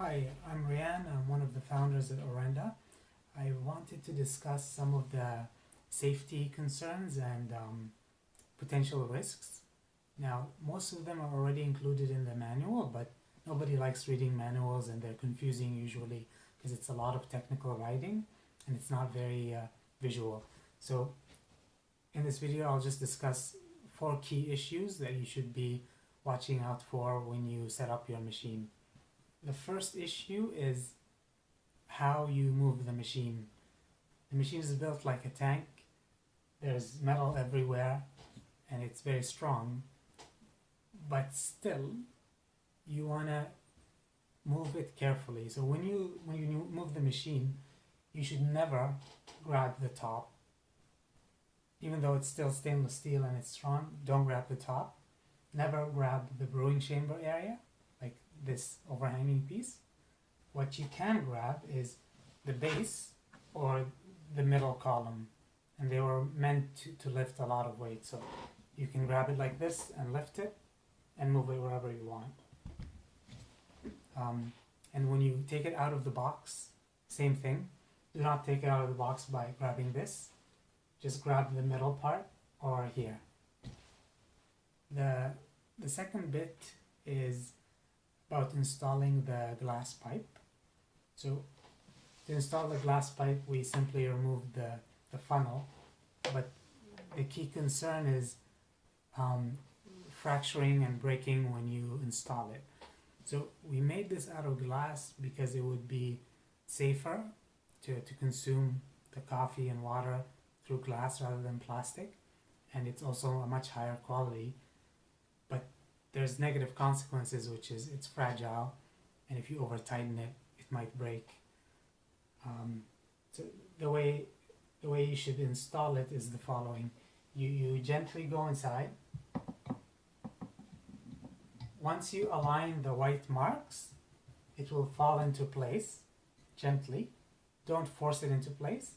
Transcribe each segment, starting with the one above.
Hi, I'm Rian. I'm one of the founders at ORENDA. I wanted to discuss some of the safety concerns and potential risks. Now, most of them are already included in the manual, but nobody likes reading manuals and they're confusing usually because it's a lot of technical writing and it's not very visual. So in this video, I'll just discuss 4 key issues that you should be watching out for when you set up your machine. The first issue is how you move the machine. The machine is built like a tank. There's metal everywhere and it's very strong, but still you want to move it carefully. So when you move the machine, you should never grab the top. Even though it's still stainless steel and it's strong, don't grab the top. Never grab the brewing chamber area, like this overhanging piece. What you can grab is the base or the middle column, and they were meant to lift a lot of weight, so you can grab it like this and lift it and move it wherever you want. And when you take it out of the box, same thing. Do not take it out of the box by grabbing this. Just grab the middle part or here. The second bit is about installing the glass pipe. So to install the glass pipe, we simply remove the funnel, but the key concern is fracturing and breaking when you install it. So we made this out of glass because it would be safer to consume the coffee and water through glass rather than plastic, and it's also a much higher quality. But there's negative consequences, which is it's fragile, and if you over tighten it, it might break. So the way you should install it is the following. You gently go inside. Once you align the white marks, it will fall into place gently. Don't force it into place.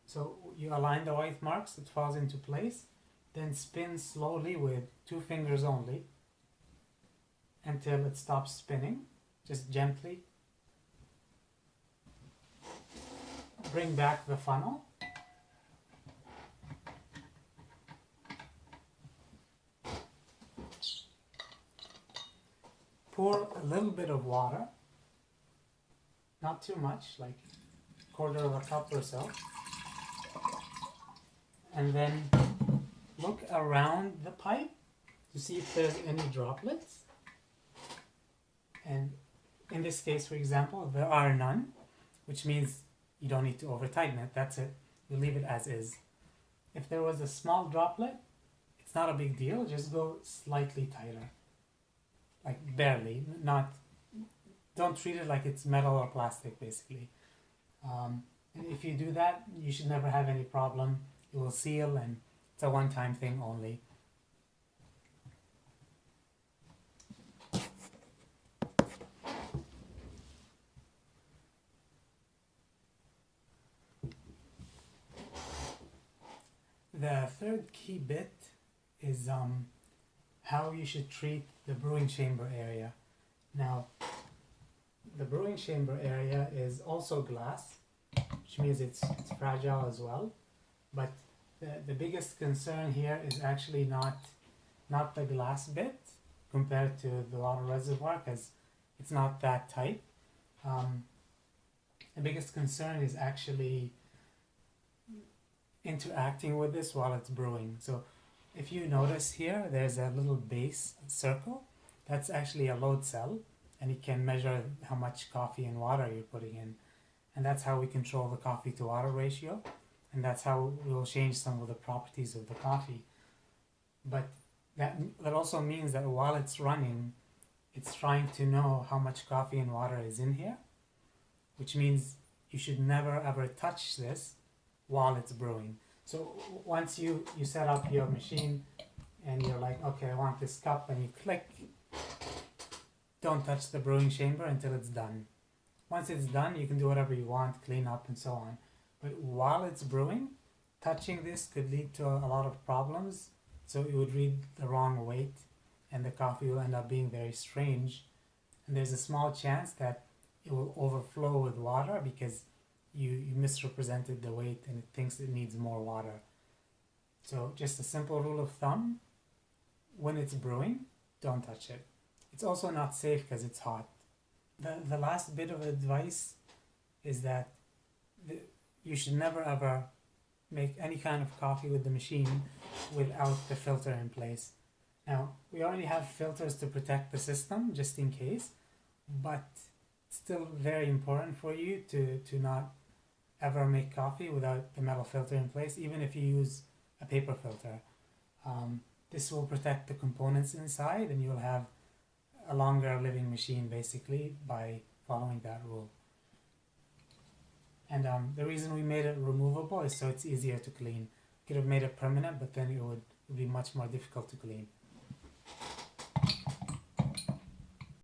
So you align the white marks, it falls into place. Then spin slowly with 2 fingers only until it stops spinning, just gently. Bring back the funnel. Pour a little bit of water, not too much, like 1/4 of a cup or so. And then look around the pipe to see if there's any droplets. And in this case, for example, there are none, which means you don't need to over tighten it. That's it. You leave it as is. If there was a small droplet, it's not a big deal. Just go slightly tighter, like barely. Don't treat it like it's metal or plastic, basically. And if you do that, you should never have any problem. It will seal, and it's a one-time thing only. The third key bit is how you should treat the brewing chamber area. Now, the brewing chamber area is also glass, which means it's fragile as well. But the biggest concern here is actually not the glass bit compared to the water reservoir, because it's not that tight. The biggest concern is actually interacting with this while it's brewing. So if you notice here, there's a little base circle. That's actually a load cell, and it can measure how much coffee and water you're putting in. And that's how we control the coffee to water ratio. And that's how we'll change some of the properties of the coffee. But that also means that while it's running, it's trying to know how much coffee and water is in here, which means you should never ever touch this while it's brewing. So once you set up your machine and you're like, okay, I want this cup, and you click, don't touch the brewing chamber until it's done. Once it's done, you can do whatever you want, clean up and so on. But while it's brewing, touching this could lead to a lot of problems. So it would read the wrong weight and the coffee will end up being very strange and there's a small chance that it will overflow with water because you misrepresented the weight and it thinks it needs more water. So just a simple rule of thumb, when it's brewing, don't touch it. It's also not safe because it's hot. The last bit of advice is that you should never ever make any kind of coffee with the machine without the filter in place. Now, we already have filters to protect the system just in case, but it's still very important for you to not ever make coffee without the metal filter in place, even if you use a paper filter. This will protect the components inside and you'll have a longer living machine basically by following that rule. And the reason we made it removable is so it's easier to clean. Could have made it permanent, but then it would be much more difficult to clean.